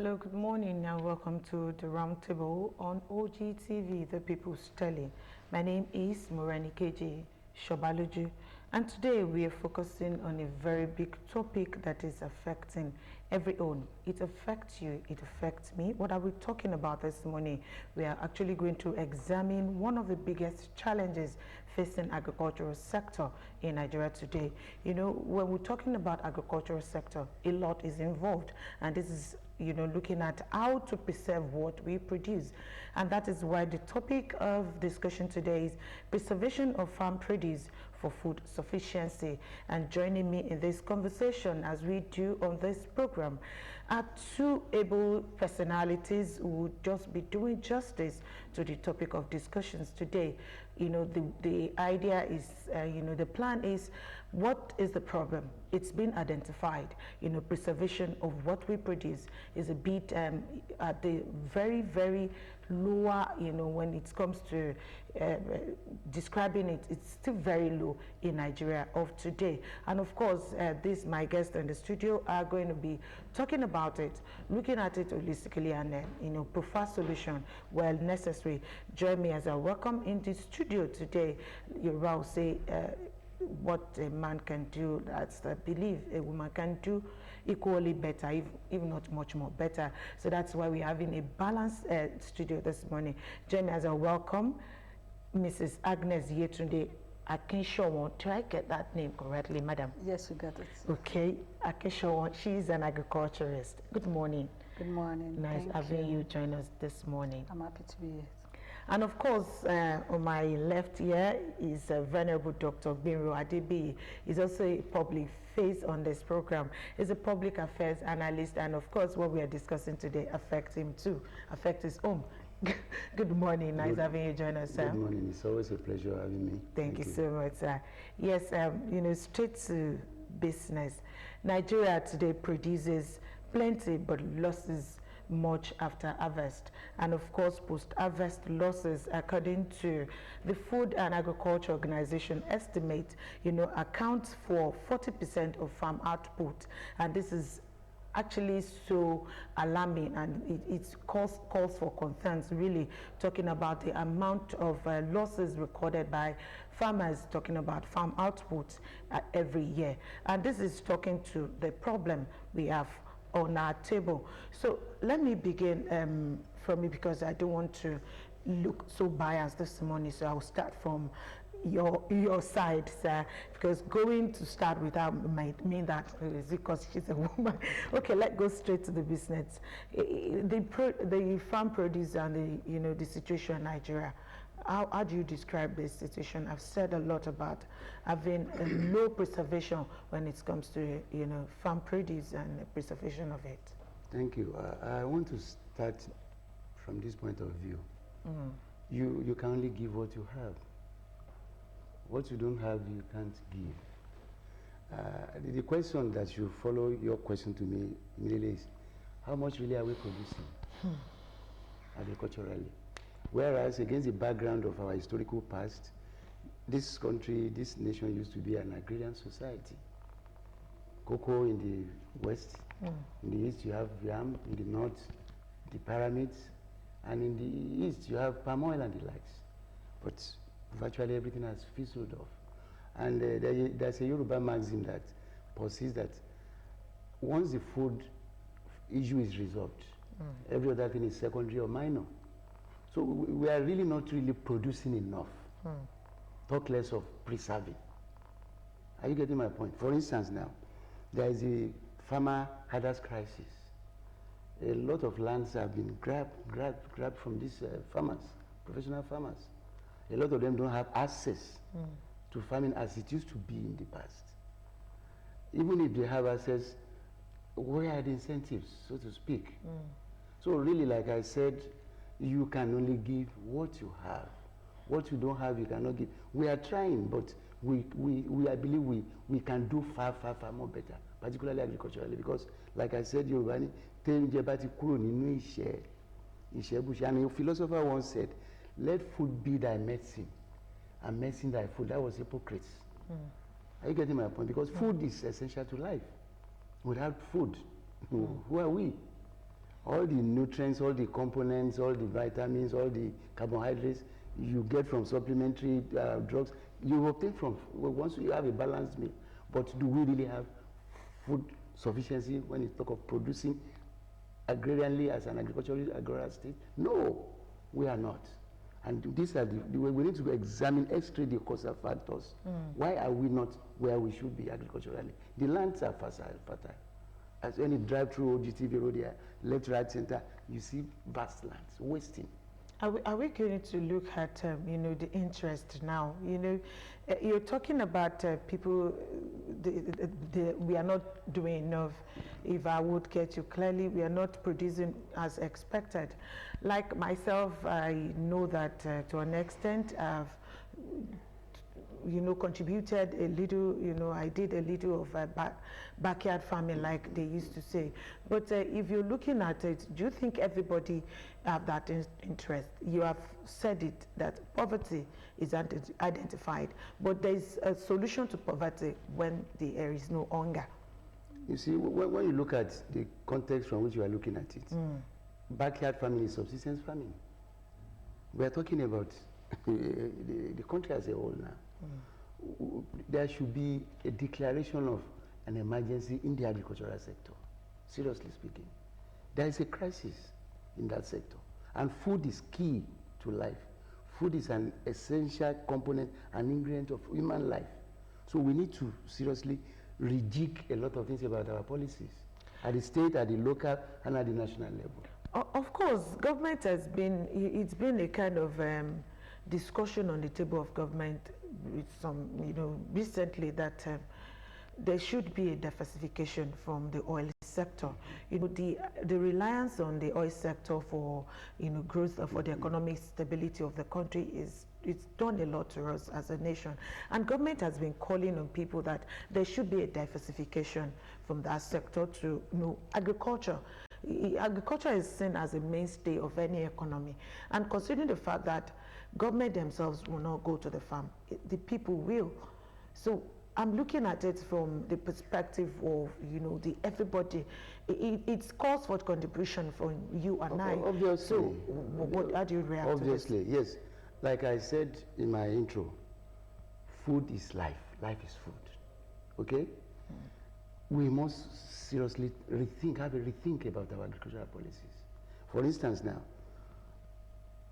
Hello, good morning, and welcome to the Roundtable on OGTV, The People's Telly. My name is Morani KJ Shobaluju, and today we are focusing on a very big topic that is affecting everyone. It affects you, it affects me. What are we talking about this morning? We are actually going to examine one of the biggest challenges facing agricultural sector in Nigeria today. You know, when we're talking about agricultural sector, a lot is involved, and this is looking at how to preserve what we produce. And that is why the topic of discussion today is preservation of farm produce for food sufficiency. And joining me in this conversation, as we do on this program, are two able personalities who would just be doing justice to the topic of discussions today. The idea is, the plan is, what is the problem? It's been identified. Preservation of what we produce is a bit at the very, very lower, when it comes to describing it, it's still very low in Nigeria of today. And of course, my guests in the studio are going to be talking about it, looking at it holistically, and prefer solution where necessary. Join me as I welcome in the studio today. Yoruba will say, what a man can do, that's I believe a woman can do equally better, if not much more better. So that's why we're having a balanced studio this morning. Join me as I welcome Mrs. Agnes Yetunde Akinshowo. Did I get that name correctly, madam? Yes, you got it. Okay, Akinshowo, she's an agriculturist. Good morning. Good morning. Nice having you join us this morning. I'm happy to be here. And of course, on my left here is Venerable Dr. Gbinro Adebiyi. He's also a public face on this program. He's a public affairs analyst, and of course, what we are discussing today affects him too, affects his home. Good morning, nice having you join us, sir. Good morning, it's always a pleasure having me. Thank you so much, sir. Yes, straight to business. Nigeria today produces plenty but losses much after harvest, and of course post-harvest losses, according to the Food and Agriculture Organization estimate, accounts for 40% of farm output, and this is actually so alarming, and it calls for concerns, really talking about the amount of losses recorded by farmers, talking about farm output every year. And this is talking to the problem we have on our table. So let me begin from you, because I don't want to look so biased this morning, so I'll start from your side, sir, because going to start with her might mean that is because she's a woman. Okay, let's go straight to the business. The farm produce and the situation in Nigeria. How do you describe this situation? I've said a lot about having a low preservation when it comes to farm produce and the preservation of it. Thank you. I want to start from this point of view. You can only give what you have. What you don't have, you can't give. The question that you follow your question to me immediately is, how much really are we producing agriculturally? Whereas against the background of our historical past, this country, this nation used to be an agrarian society. Cocoa in the west, in the east you have yam, in the north the pyramids, and in the east you have palm oil and the likes. But virtually everything has fizzled off. And there's a Yoruba maxim that persists that once the food issue is resolved, every other thing is secondary or minor. So we are really not really producing enough. Talk less of preserving. Are you getting my point? For instance now, there is a farmer herders crisis. A lot of lands have been grabbed from these farmers, professional farmers. A lot of them don't have access to farming as it used to be in the past. Even if they have access, where are the incentives, so to speak? So really, like I said, you can only give what you have. What you don't have, you cannot give. We are trying, but I believe we can do far more better, particularly agriculturally, because like I said, Yorùbá ní and a philosopher once said, let food be thy medicine and medicine thy food. That was Hippocrates. Are you getting my point? Because food is essential to life. Without food, who are we? All the nutrients, all the components, all the vitamins, all the carbohydrates you get from supplementary drugs, you obtain from once you have a balanced meal. But do we really have food sufficiency when you talk of producing agrarianly as an agricultural state? No, we are not. And these are we need to examine extra the causal factors. Why are we not where we should be agriculturally? The lands are fertile. As when you drive through OGTV road here, left, right, center, you see vast lands wasting. Are we going to look at, the interest now? You're talking about people, we are not doing enough. If I would get you clearly, we are not producing as expected. Like myself, I know that to an extent I've contributed a little, I did a little of backyard farming, like they used to say. But if you're looking at it, do you think everybody have that interest? You have said it, that poverty is identified, but there's a solution to poverty when there is no hunger. You see, when you look at the context from which you are looking at it, backyard farming is subsistence farming. We are talking about the country as a whole now. There should be a declaration of an emergency in the agricultural sector, seriously speaking. There is a crisis in that sector, and food is key to life. Food is an essential component, an ingredient of human life. So we need to seriously rejig a lot of things about our policies at the state, at the local, and at the national level. Of course, government has been, it's been a kind of discussion on the table of government with some, recently that there should be a diversification from the oil sector. The reliance on the oil sector for, growth, for the economic stability of the country it's done a lot to us as a nation. And government has been calling on people that there should be a diversification from that sector to, agriculture. Agriculture is seen as a mainstay of any economy. And considering the fact that government themselves will not go to the farm, the people will. So I'm looking at it from the perspective of, the everybody. It's calls for contribution from you and I. Obviously. So how do you react obviously, to this? Yes. Like I said in my intro, food is life. Life is food. Okay? We must seriously have a rethink about our agricultural policies. For instance now,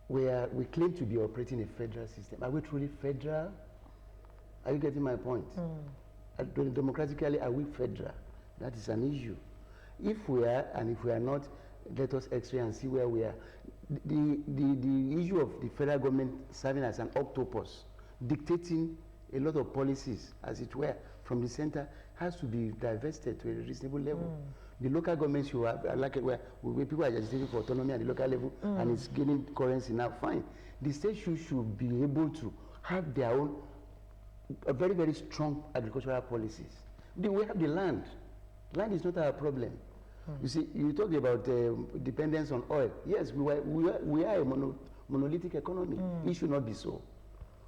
we claim to be operating a federal system. Are we truly federal? Are you getting my point? Democratically, are we federal? That is an issue. If we are, and if we are not, let us x-ray and see where we are. The issue of the federal government serving as an octopus, dictating a lot of policies, as it were, from the center, has to be divested to a reasonable level. The local governments should have, like where people are agitating for autonomy at the local level, and it's gaining currency now, fine. The state should be able to have their own very, very strong agricultural policies. We have the land. Land is not our problem. You see, you talked about dependence on oil. Yes, we are a monolithic economy. It should not be so.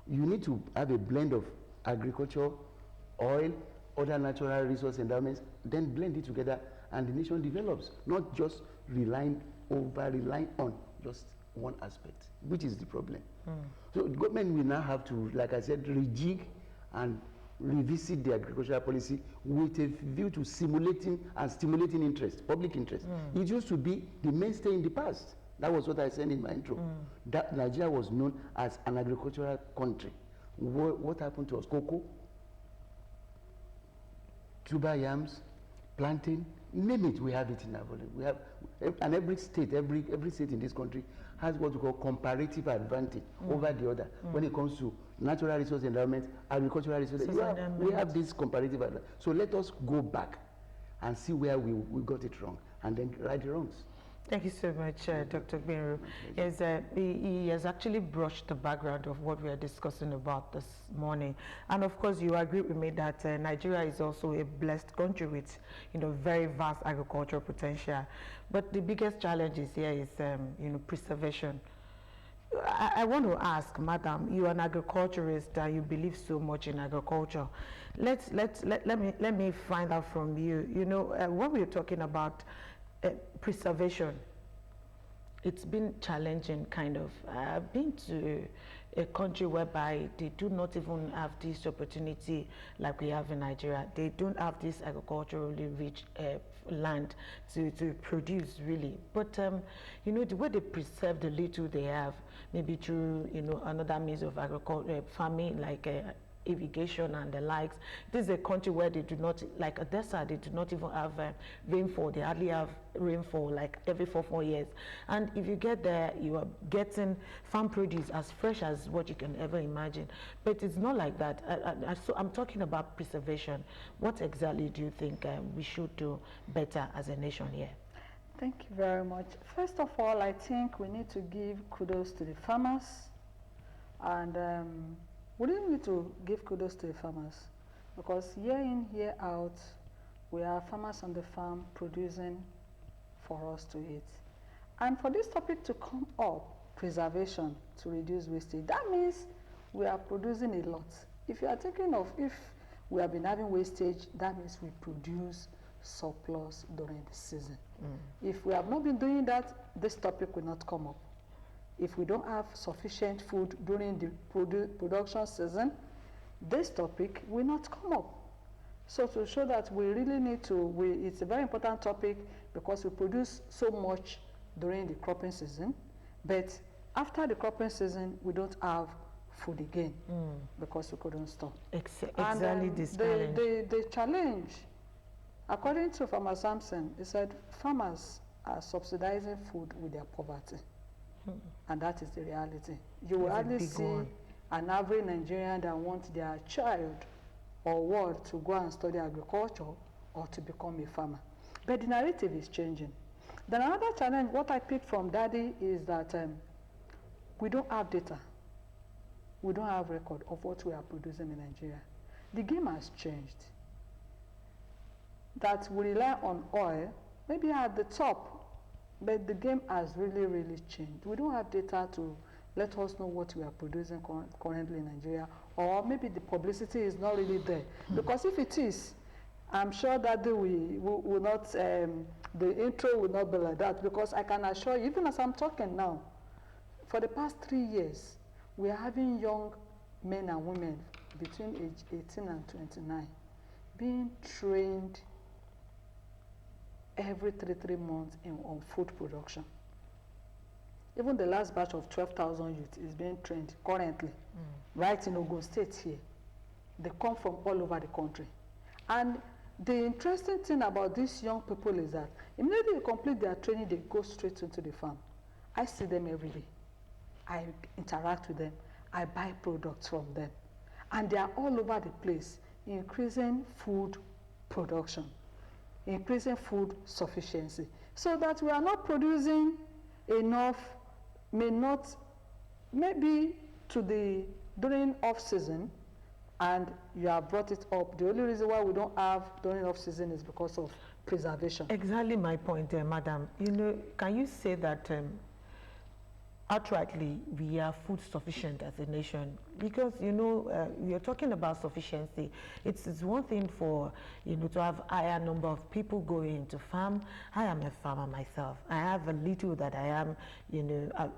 You need to have a blend of agriculture, oil, other natural resource endowments, then blend it together, and the nation develops, not just relying on just one aspect, which is the problem. So the government will now have to, like I said, rejig and revisit the agricultural policy with a view to simulating and stimulating interest, public interest. It used to be the mainstay in the past. That was what I said in my intro. That Nigeria was known as an agricultural country. What happened to us? Cocoa, tuber yams, plantain, name it, we have it in our volume. We have, and every state in this country has what we call comparative advantage over the other when it comes to natural resource endowment, agricultural resources. We have this comparative advantage. So let us go back and see where we got it wrong, and then right the wrongs. Thank you so much, Dr. Gbinru. Yes, he has actually brushed the background of what we are discussing about this morning. And of course, you agree with me that Nigeria is also a blessed country with, very vast agricultural potential. But the biggest challenge here is, preservation. I want to ask, Madam, you're an agriculturist and you believe so much in agriculture. Let me find out from you. When we're talking about preservation, it's been challenging, kind of. I've been to a country whereby they do not even have this opportunity like we have in Nigeria. They don't have this agriculturally rich land to produce, really. But you know, the way they preserve the little they have, maybe through, you know, another means of agriculture, farming, like irrigation and the likes. This is a country where they do not, like a desert, they do not even have rainfall. They hardly have rainfall, like every 4 years. And if you get there, you are getting farm produce as fresh as what you can ever imagine. But it's not like that. So I'm talking about preservation. What exactly do you think we should do better as a nation here? Thank you very much. First of all, I think we need to give kudos to the farmers, and we really need to give kudos to the farmers, because year in, year out, we have farmers on the farm producing for us to eat. And for this topic to come up, preservation to reduce wastage, that means we are producing a lot. If you are thinking of if we have been having wastage, that means we produce surplus during the season. If we have not been doing that, this topic will not come up. If we don't have sufficient food during the production season, this topic will not come up. So to show that we really need to, it's a very important topic, because we produce so much during the cropping season, but after the cropping season, we don't have food again because we couldn't stop. Exactly this challenge. The challenge, according to Farmer Sampson, he said farmers are subsidizing food with their poverty. And that is the reality. You will hardly see an average Nigerian that wants their child or ward to go and study agriculture or to become a farmer. But the narrative is changing. Then another challenge, what I picked from Daddy, is that we don't have data. We don't have record of what we are producing in Nigeria. The game has changed. That we rely on oil, maybe at the top, but the game has really, really changed. We don't have data to let us know what we are producing currently in Nigeria, or maybe the publicity is not really there. Because if it is, I'm sure that we will not, the intro will not be like that, because I can assure you, even as I'm talking now, for the past 3 years, we are having young men and women between age 18 and 29 being trained every 3 months on food production. Even the last batch of 12,000 youth is being trained currently, right in Ogun State here. They come from all over the country. And the interesting thing about these young people is that immediately they complete their training, they go straight into the farm. I see them every day. I interact with them. I buy products from them. And they are all over the place, increasing food production, increasing food sufficiency, so that we are not producing enough, maybe during off season, and you have brought it up. The only reason why we don't have during off season is because of preservation. Exactly my point, madam. You know, can you say that outrightly we are food sufficient as a nation? Because, you know, we are talking about sufficiency. It's one thing for, you know, to have higher number of people going into farm. I am a farmer myself. I have a little that I am, you know,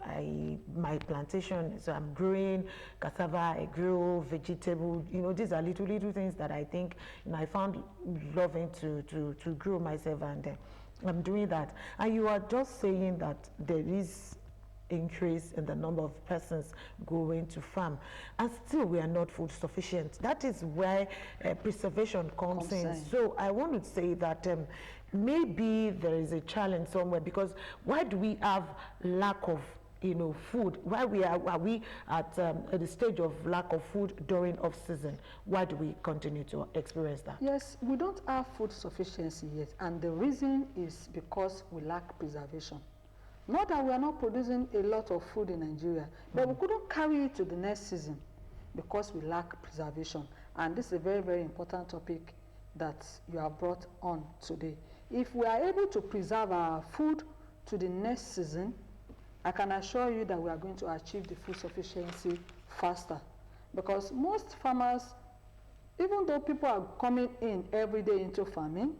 my plantation, so I'm growing cassava, I grow vegetable. You know, these are little things that I think, you know, I found loving to grow myself, and I'm doing that. And you are just saying that there is increase in the number of persons going to farm, and still we are not food sufficient. That is where preservation comes in. So I want to say that maybe there is a challenge somewhere, because why do we have lack of, you know, food? Why are we at the stage of lack of food during off season? Why do we continue to experience that? Yes, we don't have food sufficiency yet, and the reason is because we lack preservation. Not that we are not producing a lot of food in Nigeria, but we couldn't carry it to the next season because we lack preservation. And this is a very, very important topic that you have brought on today. If we are able to preserve our food to the next season, I can assure you that we are going to achieve the food sufficiency faster. Because most farmers, even though people are coming in every day into farming,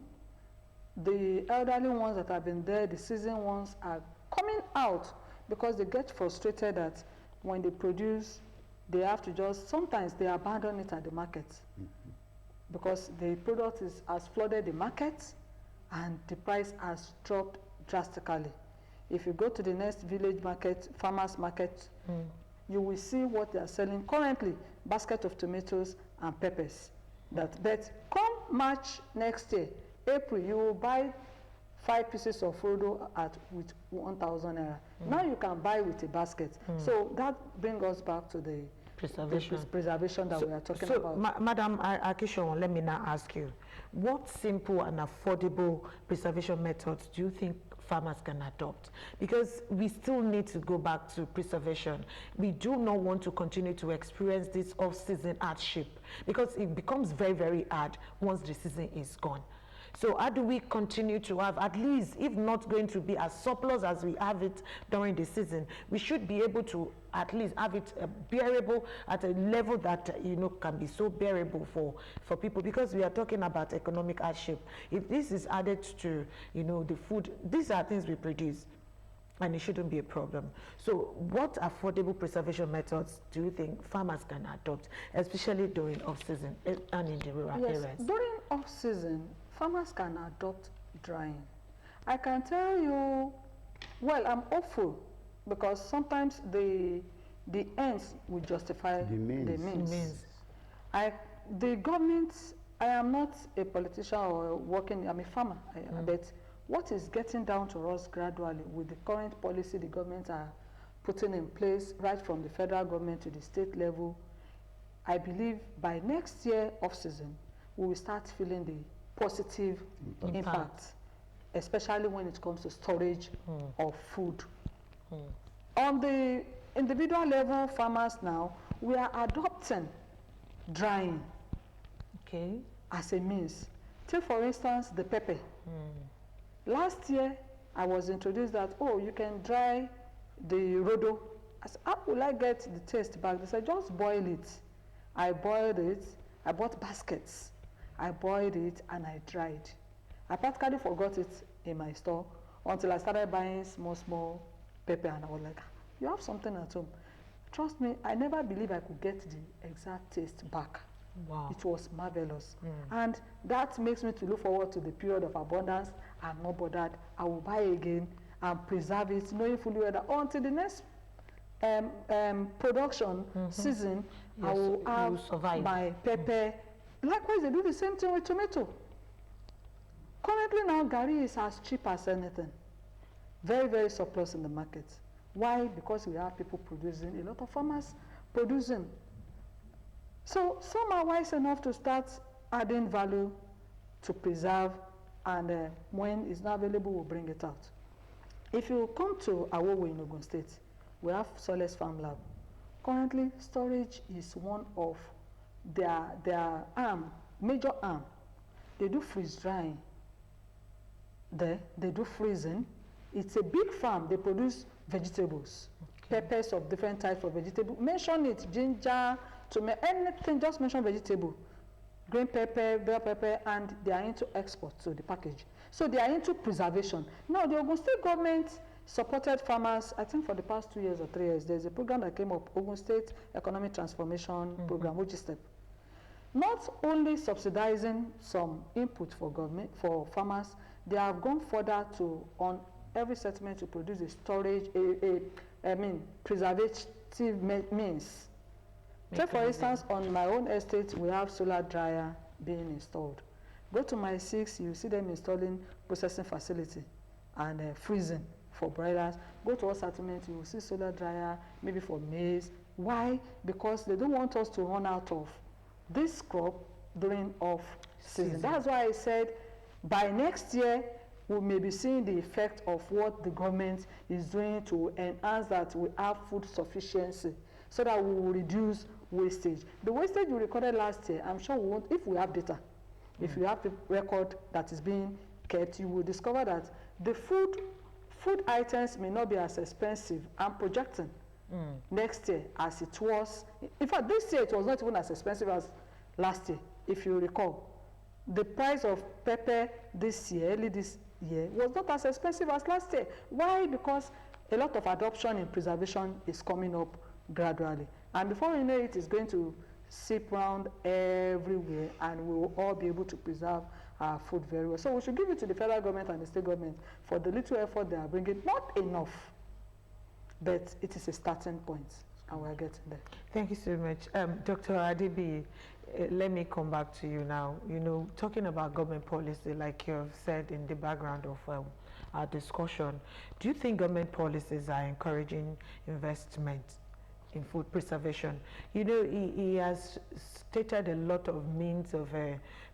the elderly ones that have been there, the seasoned ones, are coming out because they get frustrated that when they produce, they have to just, sometimes they abandon it at the market because the product has flooded the market and the price has dropped drastically. If you go to the next village market, farmers market, you will see what they are selling currently, basket of tomatoes and peppers. But come March next year, April, you will buy 5 pieces of Frodo with 1,000 naira. Now you can buy with a basket. So that brings us back to the preservation that we are talking about. Madam Akishon, let me now ask you, what simple and affordable preservation methods do you think farmers can adopt? Because we still need to go back to preservation. We do not want to continue to experience this off-season hardship because it becomes very, very hard once the season is gone. So how do we continue to have, at least, if not going to be as surplus as we have it during the season, we should be able to at least have it bearable at a level that, you know, can be so bearable for people, because we are talking about economic hardship. If this is added to, you know, the food, these are things we produce, and it shouldn't be a problem. So what affordable preservation methods do you think farmers can adopt, especially during off-season and in the rural areas? During off-season, farmers can adopt drying. I can tell you, well, I'm hopeful because sometimes the ends will justify the means. The government, I am not a politician or working, I'm a farmer, but what is getting down to us gradually with the current policy the government are putting in place, right from the federal government to the state level, I believe by next year off-season, we will start feeling the positive impact, especially when it comes to storage of food. On the individual level, farmers now, we are adopting drying as a means. Take for instance the pepper. Last year, I was introduced that, oh, you can dry the rodo. I said, how will I get the taste back? They said, just boil it. I boiled it. I bought baskets. I boiled it and I dried. I practically forgot it in my store until I started buying small pepper, and I was like, you have something at home. Trust me, I never believed I could get the exact taste back. Wow. It was marvelous. And that makes me to look forward to the period of abundance. I'm not bothered. I will buy again and preserve it, knowing fully well that until the next production season, I will have my pepper. Likewise, they do the same thing with tomato. Currently now, Gary is as cheap as anything. Very, very surplus in the market. Why? Because we have people producing, a lot of farmers producing. So some are wise enough to start adding value to preserve, and when it's not available, we'll bring it out. If you come to Awowo in Ogun State, we have Solace Farm Lab. Currently, storage is one of their major arm. They do freeze drying. They do freezing. It's a big farm. They produce vegetables, peppers of different types of vegetable. Mention it, ginger, tomato, anything, just mention vegetable. Green pepper, bell pepper, and they are into export to the package. So they are into preservation. Now, the Ogun State government supported farmers, I think for the past 2 years or 3 years. There's a program that came up, Ogun State Economic Transformation Program, OGSTEP. Not only subsidizing some input for government, for farmers, they have gone further to, on every settlement, to produce a storage, preservative means. Take for instance, on my own estate, we have solar dryer being installed. Go to my 6, you see them installing processing facility and freezing for broilers. Go to our settlement, you will see solar dryer, maybe for maize. Why? Because they don't want us to run out of this crop during off-season. That's why I said by next year, we may be seeing the effect of what the government is doing to enhance that we have food sufficiency, so that we will reduce wastage. The wastage we recorded last year, I'm sure we won't, if we have data, if you have the record that is being kept, you will discover that the food items may not be as expensive. I'm projecting next year as it was. In fact, this year it was not even as expensive as last year, if you recall. The price of pepper this year, early this year was not as expensive as last year. Why? Because a lot of adoption in preservation is coming up gradually. And before you know it, it's going to seep around everywhere, and we will all be able to preserve our food very well. So we should give it to the federal government and the state government for the little effort they are bringing. Not enough, but it is a starting point, and we're getting there. Thank you so much. Dr. Adebi, let me come back to you now. You know, talking about government policy, like you have said in the background of our discussion, do you think government policies are encouraging investment in food preservation? You know, he has stated a lot of means of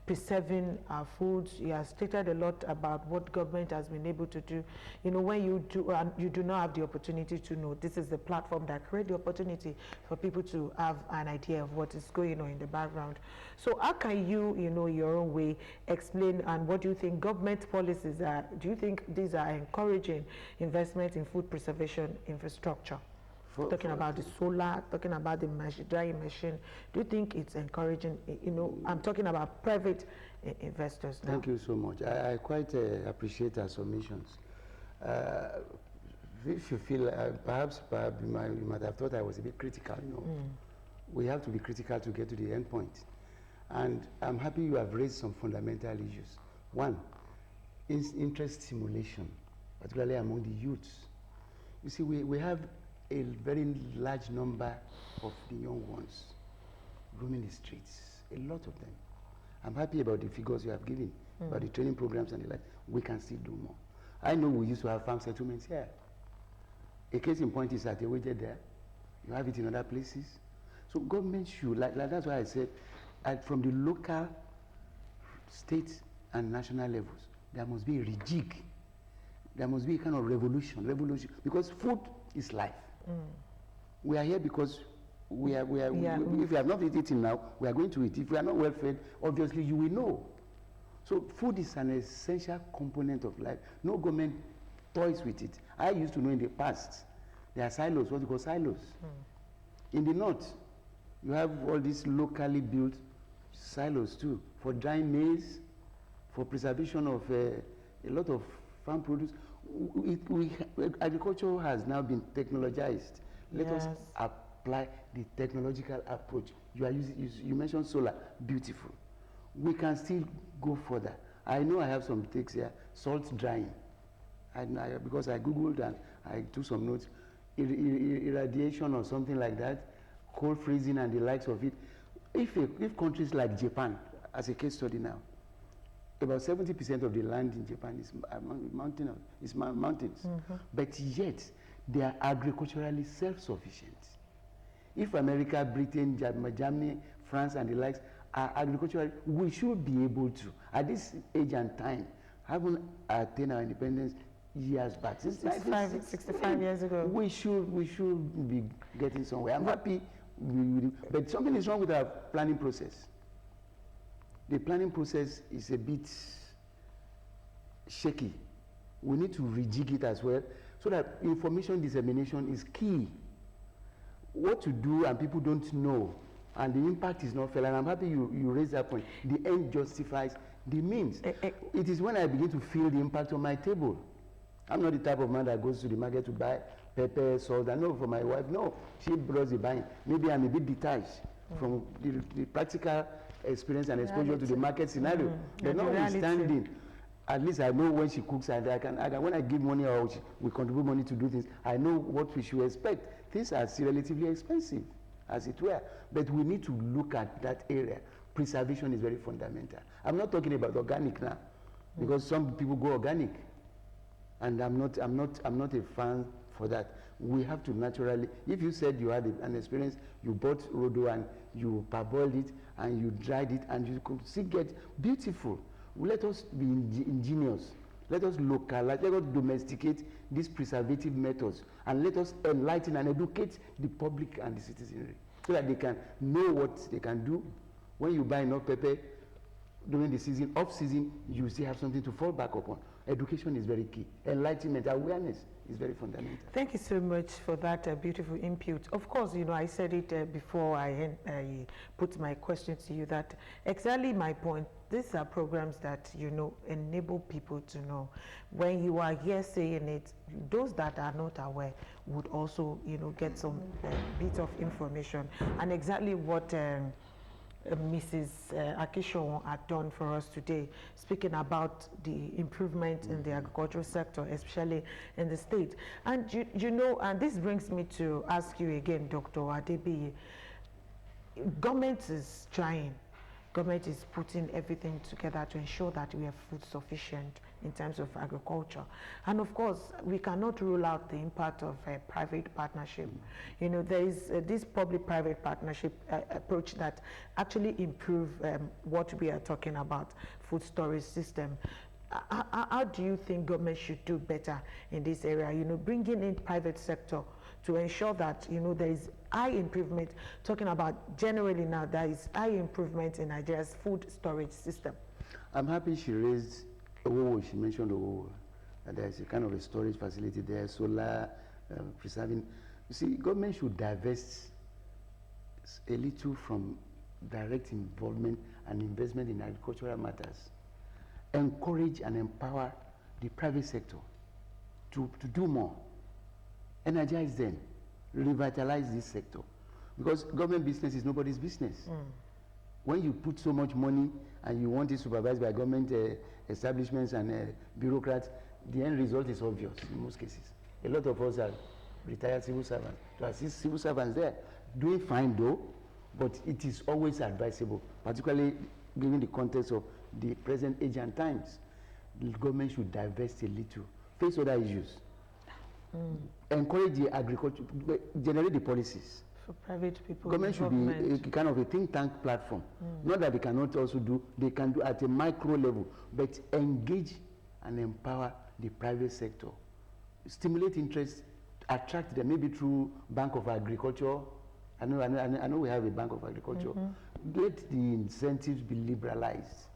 preserving our foods. He has stated a lot about what government has been able to do. You know, when you do not have the opportunity to know, this is the platform that creates the opportunity for people to have an idea of what is going on in the background. So how can you, you know, your own way, explain, and what do you think government policies are? Do you think these are encouraging investment in food preservation infrastructure? Talking about the solar, talking about the drying machine, do you think it's encouraging? You know, I'm talking about private investors now. Thank you so much. I quite appreciate our submissions. If you feel, perhaps you might have thought I was a bit critical, you know. We have to be critical to get to the end point. And I'm happy you have raised some fundamental issues. One, interest stimulation, particularly among the youths. You see, we have a very large number of the young ones roaming the streets, a lot of them. I'm happy about the figures you have given, about the training programs and the like. We can still do more. I know we used to have farm settlements here. A case in point is at Eweje there. You have it in other places. So government should, like that's why I said, from the local, state and national levels, there must be a rejig. There must be a kind of revolution, because food is life. We are here because if we have not eaten now, we are going to eat. If we are not well fed, obviously you will know. So food is an essential component of life. No government toys with it. I used to know in the past, there are silos, what you call silos. In the north, you have all these locally built silos too, for drying maize, for preservation of a lot of farm produce. Agriculture has now been technologized. Let us apply the technological approach. You mentioned solar, beautiful. We can still go further. I know I have some takes here, salt drying. Because I Googled and I took some notes, irradiation or something like that, cold freezing and the likes of it. If countries like Japan, as a case study now, about 70% of the land in Japan is mountains, but yet they are agriculturally self-sufficient. If America, Britain, Germany, France, and the likes are agriculturally, we should be able to, at this age and time, having attained our independence years back, since 65 years ago, we should be getting somewhere. I'm happy, but something is wrong with our planning process. The planning process is a bit shaky. We need to rejig it as well, so that information dissemination is key. What to do and people don't know, and the impact is not felt. And I'm happy you raised that point. The end justifies the means. It is when I begin to feel the impact on my table. I'm not the type of man that goes to the market to buy pepper, salt. I know for my wife, no, she brought the buying. Maybe I'm a bit detached from the practical experience and exposure to the market scenario. But notwithstanding, at least I know when she cooks, and when I give money or we contribute money to do things, I know what we should expect. Things are still relatively expensive, as it were. But we need to look at that area. Preservation is very fundamental. I'm not talking about organic now, because some people go organic, and I'm not a fan for that. We have to naturally, if you said you had an experience, you bought Rodo and you parboiled it and you dried it and you could still get beautiful. Let us be ingenious. Let us localize, let us domesticate these preservative methods, and let us enlighten and educate the public and the citizenry so that they can know what they can do. When you buy enough pepper during the season, off season, you still have something to fall back upon. Education is very key. Enlightenment, awareness is very fundamental. Thank you so much for that beautiful input. Of course, I said it before I put my question to you, that exactly my point. These are programs that, enable people to know. When you are here saying it, those that are not aware would also, get some bit of information. And exactly what Mrs. Akishon had done for us today, speaking about the improvement in the agricultural sector, especially in the state. And and this brings me to ask you again, Dr. Adebiyi, government is trying. Government is putting everything together to ensure that we have food sufficient in terms of agriculture. And of course, we cannot rule out the impact of a private partnership. There is this public-private partnership approach that actually improve what we are talking about, food storage system. How do you think government should do better in this area? Bringing in private sector to ensure that there is high improvement. Talking about generally now, there is high improvement in Nigeria's food storage system. I'm happy she raised she mentioned that there's a kind of a storage facility there, solar, preserving. You see, government should divest a little from direct involvement and investment in agricultural matters. Encourage and empower the private sector to do more. Energize them, revitalize this sector. Because government business is nobody's business. When you put so much money and you want it supervised by government establishments and bureaucrats, the end result is obvious in most cases. A lot of us are retired civil servants. To assist civil servants there, doing fine though, but it is always advisable, particularly given the context of the present age and times. The government should divest a little, face other issues, encourage the agriculture, generate the policies. For private people, government should be a kind of a think tank platform. Not that they cannot also do, they can do at a micro level, but engage and empower the private sector. Stimulate interest, attract them, maybe through Bank of Agriculture. I know we have a Bank of Agriculture. Let the incentives be liberalized.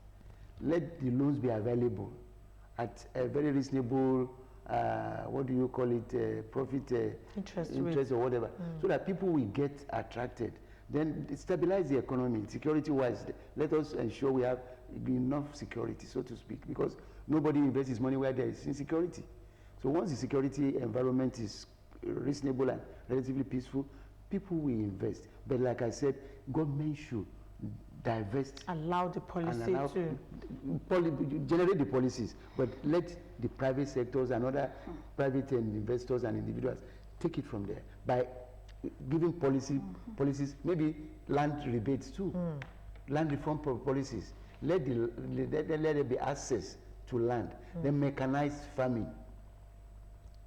Let the loans be available at a very reasonable, what do you call it, profit interest or whatever, so that people will get attracted. Then stabilize the economy, security-wise. Let us ensure we have enough security, so to speak, because nobody invests his money where there is insecurity. So once the security environment is reasonable and relatively peaceful, people will invest. But like I said, government should divest. Allow the policy to generate the policies, but let the private sectors and other private investors and individuals take it from there by giving policies, maybe land rebates too, land reform policies. Let there be access to land, then mechanized farming.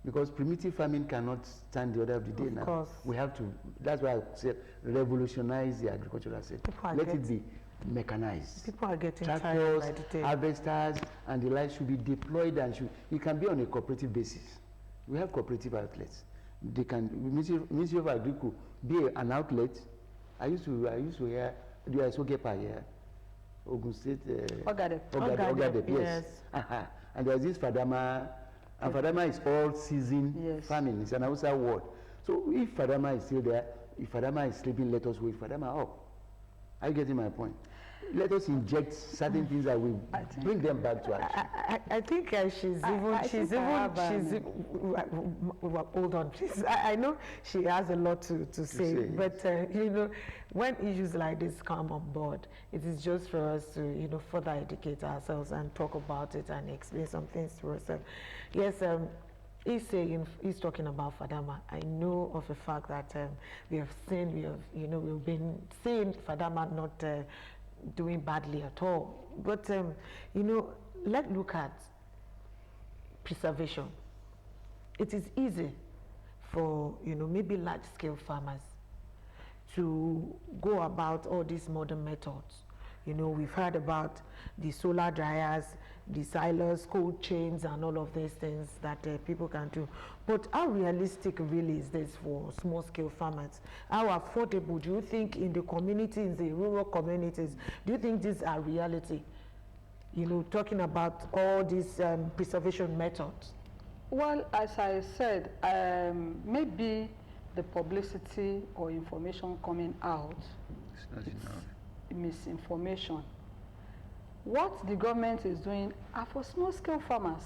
Because primitive farming cannot stand the order of the day now. Course. We have to, that's why I said revolutionize the agricultural sector. Let it be mechanized. People are getting Tractors, tired by the day. harvesters, and the like should be deployed, and it can be on a cooperative basis. We have cooperative outlets. They can, Ministry of Agriculture, be an outlet. I used to hear, do I so get by here? Ogun State. Ogadep, yes. And there's this Fadama. And Fadama is all season farming. It's an outside word. So if Fadama is still there, if Fadama is sleeping, let us wake Fadama up. Are you getting my point? Let us inject certain things that will bring them back to action. I think hold on, please. I know she has a lot to say, but when issues like this come on board, it is just for us to further educate ourselves and talk about it and explain some things to ourselves. Yes, he's talking about Fadama. I know of the fact that we've been seeing Fadama not doing badly at all. But let's look at preservation. It is easy for maybe large-scale farmers to go about all these modern methods. We've heard about the solar dryers, the silos, cold chains, and all of these things that people can do. But how realistic really is this for small-scale farmers? How affordable do you think in the communities, in the rural communities, do you think these are reality? you know, talking about all these preservation methods? Well, as I said, maybe the publicity or information coming out, It's not enough. misinformation. What the government is doing are for small-scale farmers.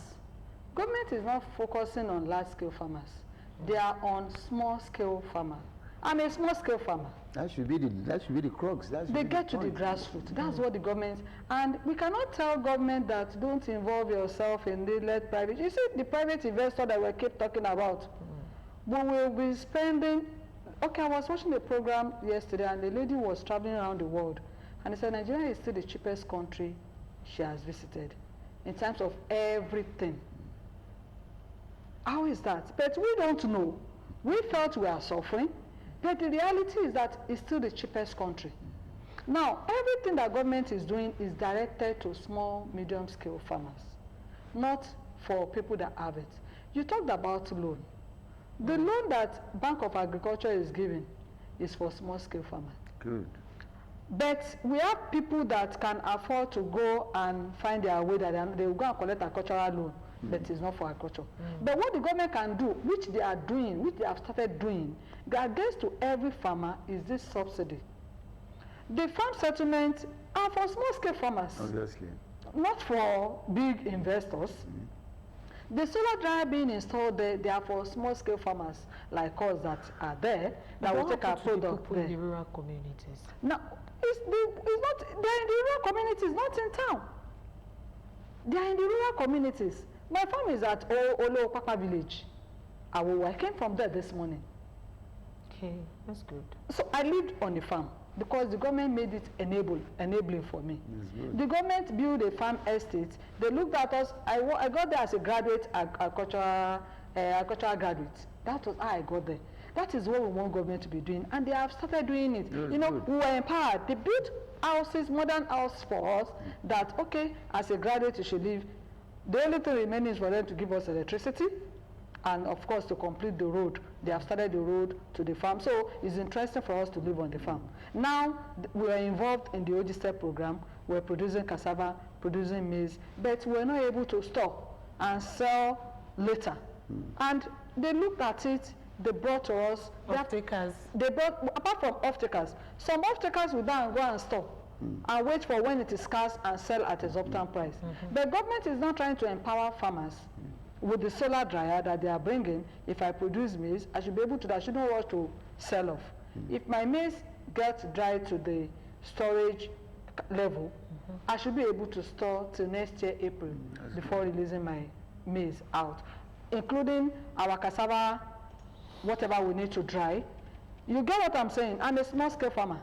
Government is not focusing on large-scale farmers. They are on small-scale farmers. I'm a small-scale farmer. That should be the crux. They get to the grassroots. That's what the government, and we cannot tell government that don't involve yourself in the let private. You see the private investor that we keep talking about. We will be spending. Okay, I was watching a program yesterday, and the lady was traveling around the world, and they said Nigeria is still the cheapest country she has visited in terms of everything. How is that? But we don't know. We felt we are suffering. But the reality is that it's still the cheapest country. Now, everything that government is doing is directed to small, medium-scale farmers, not for people that have it. You talked about loan. The loan that Bank of Agriculture is giving is for small-scale farmers. Good. But we have people that can afford to go and find their way that they will go and collect agricultural loan, but it's not for agriculture. But what the government can do, which they are doing, which they have started doing, that gets to every farmer is this subsidy. The farm settlements are for small-scale farmers, Obviously. not for big investors. The solar dryer being installed there, they are for small-scale farmers like us that are there, that will take our product people there. in the rural communities? Now, it's not, they're in the rural communities, not in town. They are in the rural communities. My farm is at Olo Papa village. I came from there this morning. Okay, that's good. So I lived on the farm because the government made it enabling for me. That's good. The government built a farm estate. They looked at us. I got there as a graduate, agricultural graduate. That was how I got there. That is what we want government to be doing, and they have started doing it. That's you know, good. we were empowered. They built houses, modern house for us. That okay, as a graduate you should live. The only thing remaining is for them to give us electricity, and of course to complete the road. They have started the road to the farm, so it's interesting for us to live on the farm. Now we are involved in the OG Step program. We're producing cassava, producing maize, but we're not able to store and sell later. And they looked at it. They brought to us. Off-takers. They brought, apart from off-takers, some off-takers will go and store and wait for when it is scarce and sell at exorbitant price. The government is not trying to empower farmers with the solar dryer that they are bringing. If I produce maize, I should be able to, I should know what to sell off. If my maize gets dried to the storage level, I should be able to store till next year, April, before releasing my maize out, including our cassava, whatever we need to dry. You get what I'm saying? I'm a small-scale farmer.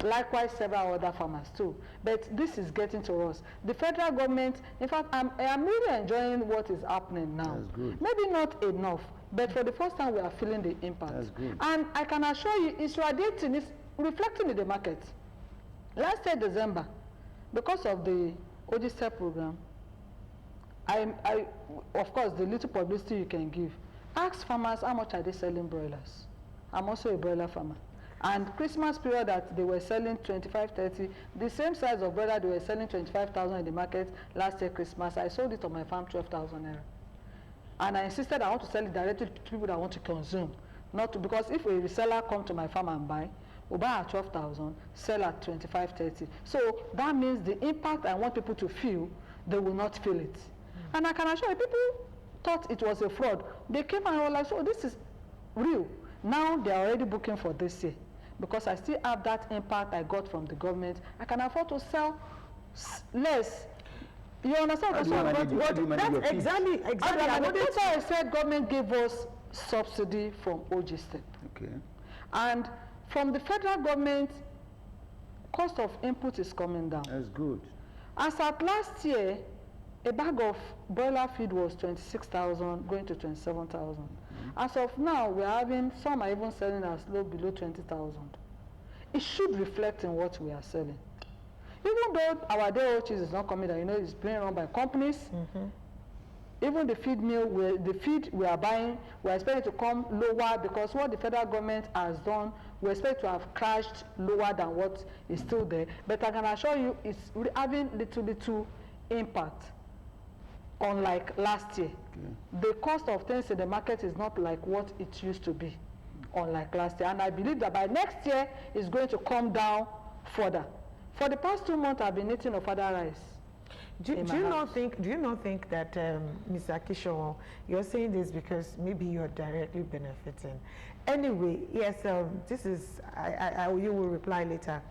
Likewise, several other farmers too. But this is getting to us. The federal government, in fact, I'm really enjoying what is happening now. That's good. Maybe not enough, but for the first time we are feeling the impact. That's good. And I can assure you, it's radiating, it's reflecting in the market. Last year, December, because of the OG Step program, of course, the little publicity you can give, ask farmers how much are they selling broilers. I'm also a broiler farmer. And Christmas period that they were selling 25, 30, the same size of broiler they were selling 25,000 in the market last year Christmas, I sold it on my farm 12,000 naira. And I insisted I want to sell it directly to people that want to consume. Not to, because if a reseller come to my farm and buy, we'll buy at 12,000, sell at 25, 30. So that means the impact I want people to feel, they will not feel it. And I can assure you, people thought it was a fraud. They came and were like, so this is real. Now they are already booking for this year. Because I still have that impact I got from the government. I can afford to sell less. You understand? How do you manage your fees? Exactly. That's why I said government gave us subsidy from OG Step. Okay. And from the federal government, cost of input is coming down. That's good. As at last year, a bag of broiler feed was 26,000, going to 27,000. As of now, we're having, some are even selling as low below 20,000. It should reflect in what we are selling. Even though our day-old cheese is not coming down, you know, it's being run by companies. Even the feed mill, the feed we are buying, we're expecting to come lower because what the federal government has done, we expect to have crashed lower than what is still there. But I can assure you, it's having little impact unlike last year. The cost of things in the market is not like what it used to be, unlike last year. And I believe that by next year, it's going to come down further. For the past 2 months, I've been eating ofada rice. Do you not think that, Mr. Akishowo, you're saying this because maybe you're directly benefiting? Anyway, yes, this is, you will reply later.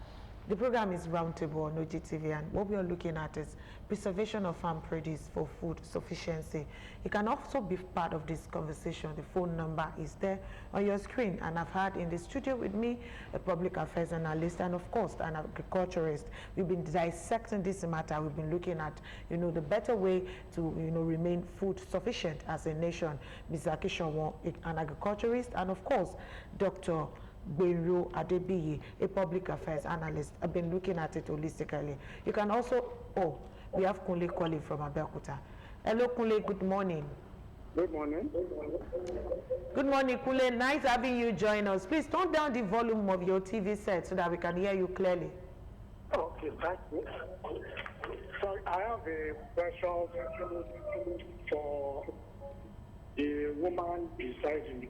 The program is Roundtable on OGTV, and what we are looking at is preservation of farm produce for food sufficiency. You can also be part of this conversation. The phone number is there on your screen, and I've had in the studio with me a public affairs analyst and of course an agriculturist. We've been dissecting this matter. We've been looking at, the better way to, remain food sufficient as a nation. Mr. Akishowo, an agriculturist, and of course, Dr. Benro Adebiyi, a public affairs analyst. I've been looking at it holistically. You can also, we have Kunle calling from Abeokuta. Hello, Kunle, good morning. Good morning. Good morning, Kunle. Nice having you join us. Please turn down the volume of your TV set so that we can hear you clearly. Okay, thank you. So I have a question for the woman beside me.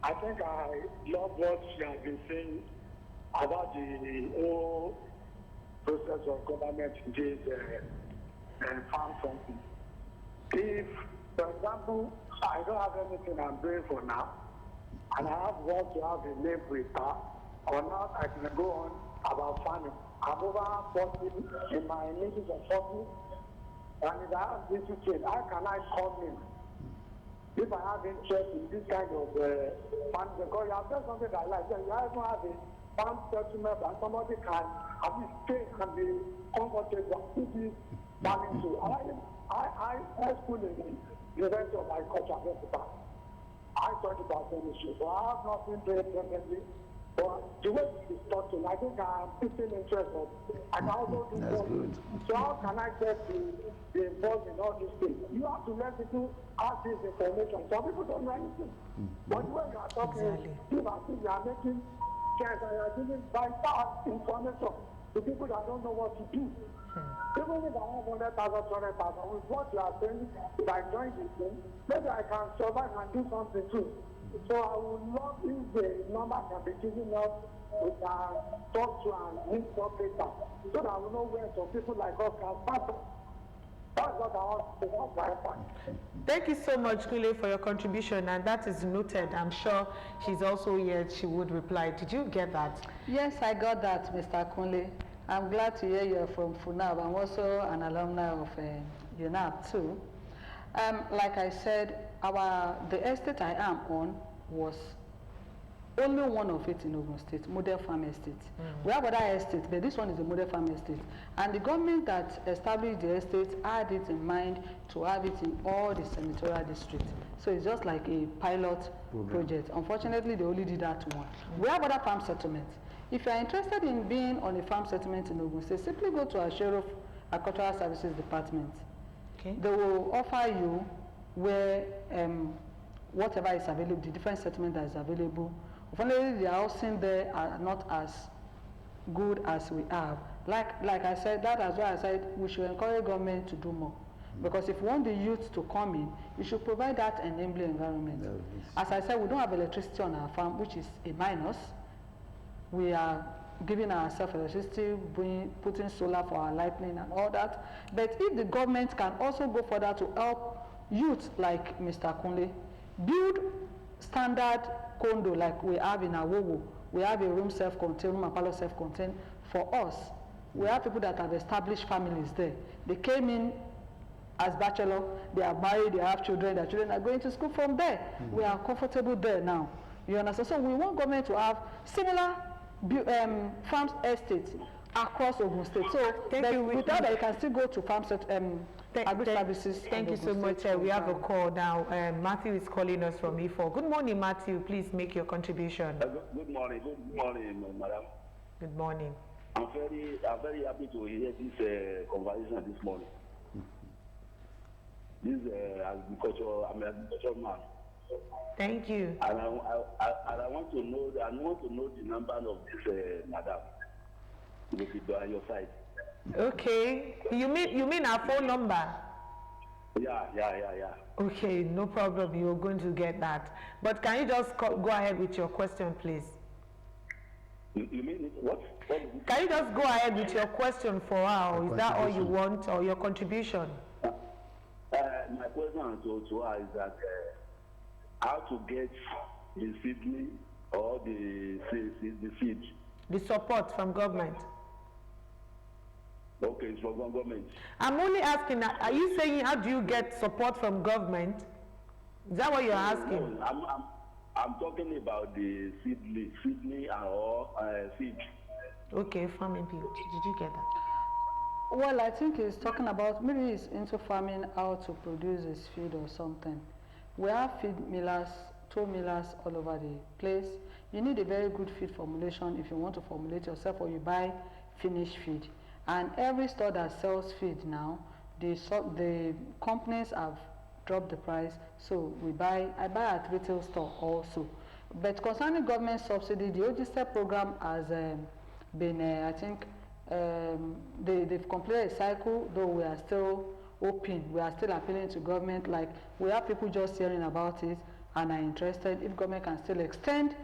I think I love what she has been saying about the whole process of government in this farm something. If, for example, I don't have anything I'm doing for now, and I want to have a name with her, or not, I can go on about farming. I'm over 40, in my niches of 40, and if I have this change, how can I come in? If I have interest in this kind of farm, because you have done something that I like, then you even have a farm settlement and somebody can at least stay and be comfortable with this farming too. I school in the University of Agriculture, I studied about chemistry, so I have nothing very presently. But the way it's talking, I think I'm picking interest of. I can also do That's good. So how can I get to be involved in all these things? You have to let people have this information. Some people don't know anything. But when you are talking, you are making sense and you are giving vital information to people that don't know what to do. Even if I have 100,000, 200,000, with what you are saying, if I join this thing, maybe I can survive and do something too. So I would love if the number can be given up, we can talk to and meet up later, so that we know where some people like us can start. That's what I want to say. That's my point. Thank you so much, Kule, for your contribution, and that is noted. I'm sure she's also here. She would reply. Did you get that? Yes, I got that, Mr. Kunle. I'm glad to hear you're from FUNAB. I'm also an alumni of UNAB too. Like I said, the estate I am on was only one of it in Ogun State, model farm estate. We have other estates, but this one is a model farm estate. And the government that established the estate had it in mind to have it in all the senatorial districts. So it's just like a pilot project. Unfortunately, they only did that one. We have other farm settlements. If you are interested in being on a farm settlement in Ogun State, simply go to our Sheriff Agricultural Services Department. Okay. They will offer you where whatever is available, the different settlement that is available. Unfortunately, the housing there are not as good as we have. Like I said, that is why I said we should encourage government to do more. Because if you want the youth to come in, you should provide that enabling environment. As I said, we don't have electricity on our farm, which is a minus. We are giving ourselves electricity, putting solar for our lighting and all that. But if the government can also go further to help youth like Mr. Kunle, build standard condo like we have in Awowo. We have a room self-contained, room and parlor self-contained. For us, we have people that have established families there. They came in as bachelor, they are married, they have children, their children are going to school from there. We are comfortable there now. You understand? So we want government to have similar farm estates across Ogun State. So without that, you can still go to farm agri-services. Thank you so much. We have a call now. Matthew is calling us from E4. Good morning, Matthew. Please make your contribution. Good morning, madam. Good morning. I'm very happy to hear this conversation this morning. This I'm an agricultural man. Thank you. And I want to know the number of this madam. If you do on your side. Okay. You mean our phone number? Yeah. Okay, no problem. You're going to get that. But can you just go ahead with your question, please? You mean what? What is it? Can you just go ahead with your question for her? Or is that all you want, or your contribution? My question to her is that how to get the seedling or the seed. The support from government. Okay, it's from government. I'm only asking, are you saying how do you get support from government? Is that what you're asking? No, I'm talking about the seedling or seed. Okay, farming people. Did you get that? Well, I think he's talking about, maybe he's into farming, how to produce his feed or something. We have feed millers, toll millers all over the place. You need a very good feed formulation if you want to formulate yourself, or you buy finished feed. And every store that sells feed now, the companies have dropped the price, so I buy at retail store also. But concerning government subsidy, the OGSTEP program has been, I think, they've completed a cycle, though we are still open. We are still appealing to government. Like, we have people just hearing about it and are interested if government can still extend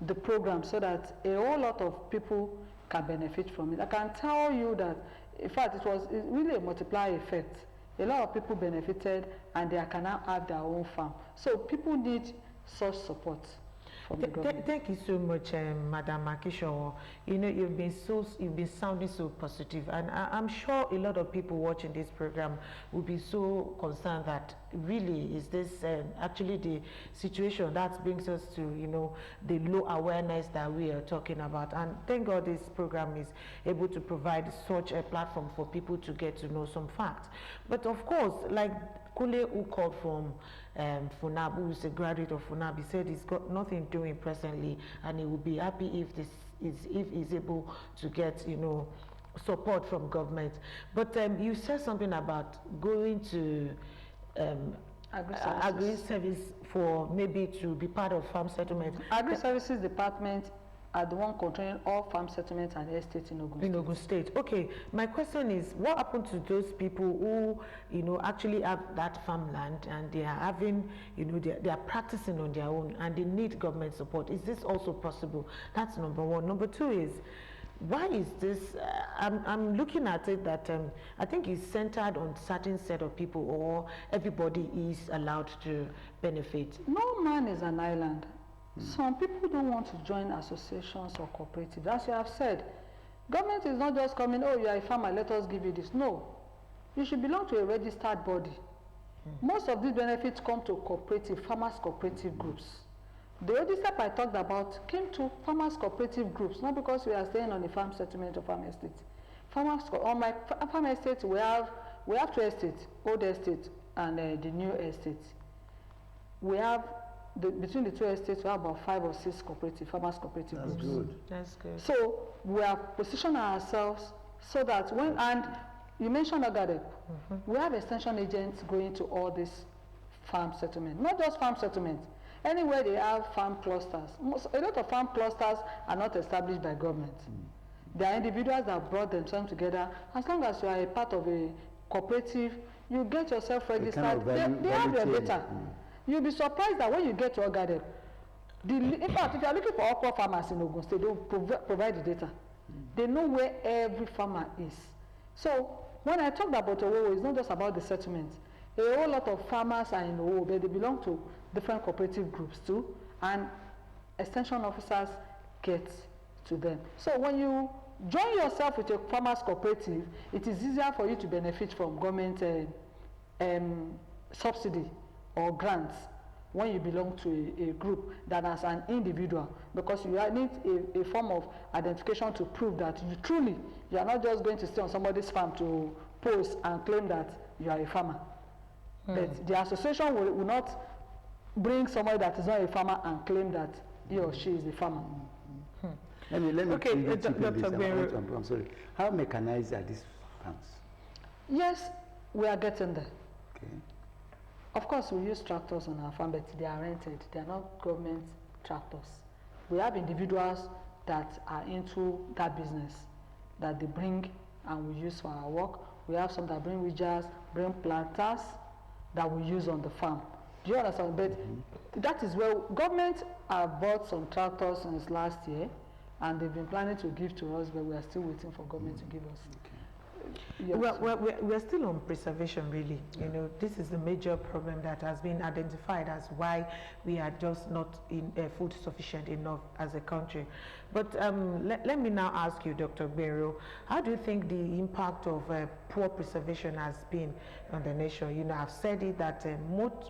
the program so that a whole lot of people can benefit from it. I can tell you that, in fact, it's really a multiplier effect. A lot of people benefited, and they can now have their own farm. So people need such support from the government. Thank you so much, Madam Makisho. You know, you've been sounding so positive, and I'm sure a lot of people watching this program will be so concerned that really is this actually the situation that brings us to, you know, the low awareness that we are talking about. And thank God this program is able to provide such a platform for people to get to know some facts. But of course, like Kule, who called from FUNAB, who is a graduate of FUNAB, he said he's got nothing doing presently, and he will be happy if he's able to get, you know, support from government. But you said something about going to agri-service for maybe to be part of farm settlement. Agri-services department are the one controlling all farm settlements and estates in Ogun State. In Ogun State. Okay, my question is, what happened to those people who, you know, actually have that farmland and they are having, you know, they are practicing on their own and they need government support? Is this also possible? That's number one. Number two is, why is this, I'm looking at it that I think it's centered on certain set of people, or everybody is allowed to benefit. No man is an island. Some people don't want to join associations or cooperatives. As you have said, government is not just coming, oh, you are a farmer, let us give you this. No, you should belong to a registered body. Most of these benefits come to farmers cooperative groups. The OGSTEP I talked about came to farmers cooperative groups, not because we are staying on a farm settlement or farm estate. On my farm estate, we have two estates, old estate and the new estate. We have between the two estates, we have about 5 or 6 farmers cooperative That's groups. good. That's good. So we have positioned ourselves so that and you mentioned Ogadep, we have extension agents going to all these farm settlements, not just farm settlements. Anywhere they have farm clusters. A lot of farm clusters are not established by government. They are individuals that brought themselves together. As long as you are a part of a cooperative, you get yourself registered. They have your data. You'll be surprised that when you get to Ogadep, in fact, if you are looking for okra farmers in Ogun State, they will provide the data. They know where every farmer is. So when I talked about Owowo, it's not just about the settlement. A whole lot of farmers are in Owowo, but they belong to different cooperative groups too, and extension officers get to them. So when you join yourself with a farmers cooperative, it is easier for you to benefit from government subsidy or grants when you belong to a group than as an individual, because you need a form of identification to prove that you are not just going to stay on somebody's farm to post and claim that you are a farmer. But the association will not bring somebody that is not a farmer and claim that he or she is a farmer. Let me Okay, Dr. I'm sorry. How mechanized are these farms? Yes, we are getting there. Okay. Of course, we use tractors on our farm, but they are rented. They are not government tractors. We have individuals that are into that business, that they bring and we use for our work. We have some that bring ridges, bring planters that we use on the farm. Do you understand? But that is where government have bought some tractors since last year, and they've been planning to give to us, but we are still waiting for government to give us. Yes. Well, we're still on preservation, really. You know, this is the major problem that has been identified as why we are just not in food sufficient enough as a country. But let me now ask you, Dr. Gbero, how do you think the impact of poor preservation has been on the nation? You know, I've said it that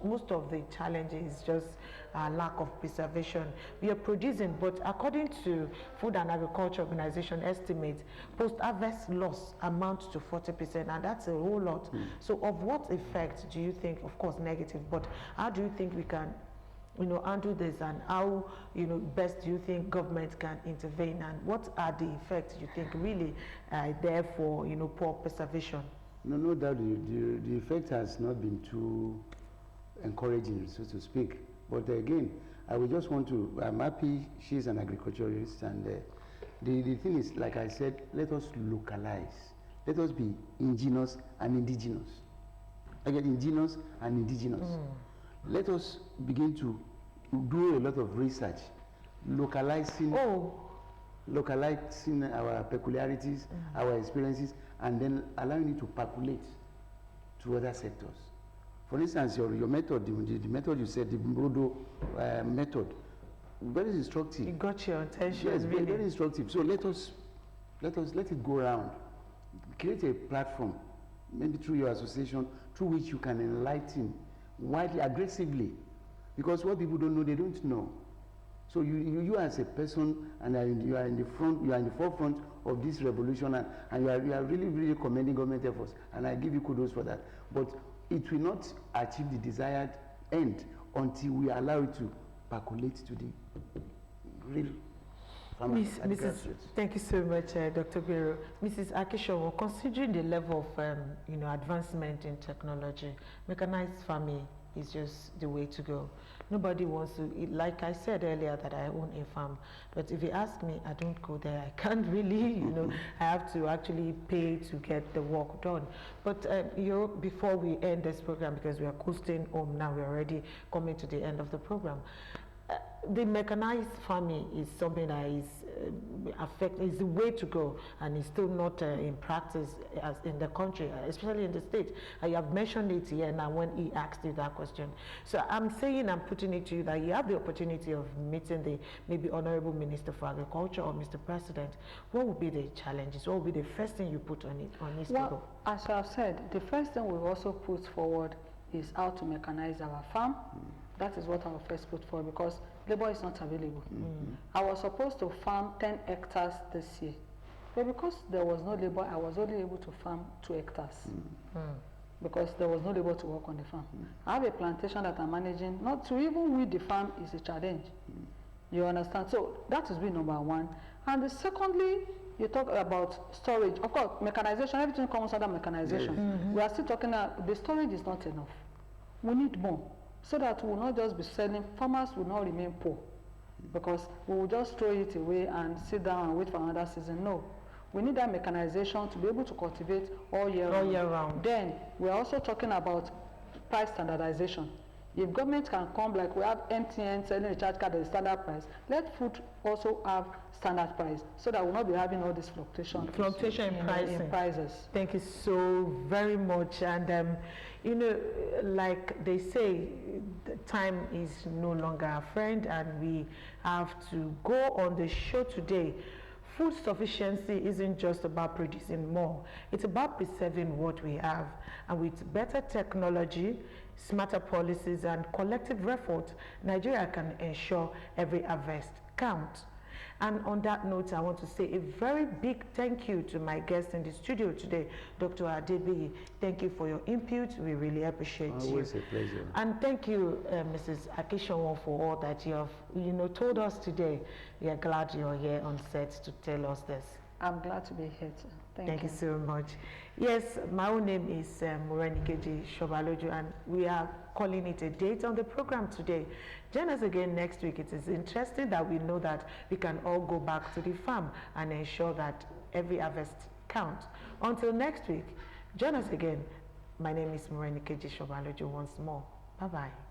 most of the challenges is just lack of preservation. We are producing, but according to Food and Agriculture Organization estimates, post-harvest loss amounts to 40%, and that's a whole lot. So of what effect do you think, of course negative, but how do you think we can, you know, undo this, and how, you know, best do you think government can intervene, and what are the effects you think really there for, you know, poor preservation? No doubt the effect has not been too encouraging, so to speak. But again, I would just want to, I'm happy she's an agriculturalist, and the thing is, like I said, let us localize. Let us be indigenous and indigenous. Again, indigenous and indigenous. Let us begin to do a lot of research, localizing our peculiarities, our experiences, and then allowing it to percolate to other sectors. For instance, your method, the method you said, the Brodo method, very instructive. It got your attention. Yes, really. very instructive. So let it go around. Create a platform, maybe through your association, through which you can enlighten widely, aggressively, because what people don't know, they don't know. So you as a person, and you are in the front, you are in the forefront of this revolution, and you are really, really commending government efforts, and I give you kudos for that. But it will not achieve the desired end until we allow it to percolate to the real farmers. Thank you so much, Dr. Gbero. Mrs. Akishowo, considering the level of you know, advancement in technology, mechanized farming is just the way to go. Nobody wants to, like I said earlier, that I own a farm, but if you ask me, I don't go there. I can't really, you know, I have to actually pay to get the work done. But before we end this program, because we are coasting home now, we're already coming to the end of the program. The mechanized farming is something that is is the way to go, and is still not in practice as in the country, especially in the state. You have mentioned it here now when he asked you that question. So I'm putting it to you that you have the opportunity of meeting the maybe Honorable Minister for Agriculture or Mr. President. What would be the challenges? What would be the first thing you put on his table? As I have said, the first thing we've also put forward is how to mechanize our farm. That is what I will first put forward, because labor is not available. I was supposed to farm 10 hectares this year, but because there was no labor, I was only able to farm 2 hectares because there was no labor to work on the farm. I have a plantation that I'm managing. Not to even weed the farm is a challenge. You understand? So that has been number one. And secondly, you talk about storage. Of course, mechanization, everything comes under mechanization. We are still talking about the storage is not enough. We need more, so that we will not just be selling, farmers will not remain poor, because we will just throw it away and sit down and wait for another season. No, we need that mechanization to be able to cultivate all year round. Then we are also talking about price standardization. If government can come, like we have MTN selling a charge card at the standard price, let food also have standard price, so that we'll not be having all this fluctuation in prices. Thank you so very much. And you know, like they say, time is no longer a friend, and we have to go on the show today. Food sufficiency isn't just about producing more. It's about preserving what we have. And with better technology, smarter policies, and collective effort, Nigeria can ensure every harvest counts. And on that note, I want to say a very big thank you to my guest in the studio today, Dr. Adebiyi. Thank you for your input. We really appreciate you. Always a pleasure. And thank you, Mrs. Akishowo, for all that you have, told us today. We are glad you're here on set to tell us this. I'm glad to be here too. Thank you so much. Yes, my own name is Morenikeji Shobaloju, and we are calling it a date on the program today. Join us again next week. It is interesting that we know that we can all go back to the farm and ensure that every harvest count. Until next week, join us again. My name is Morenikeji Shobalojo once more. Bye-bye.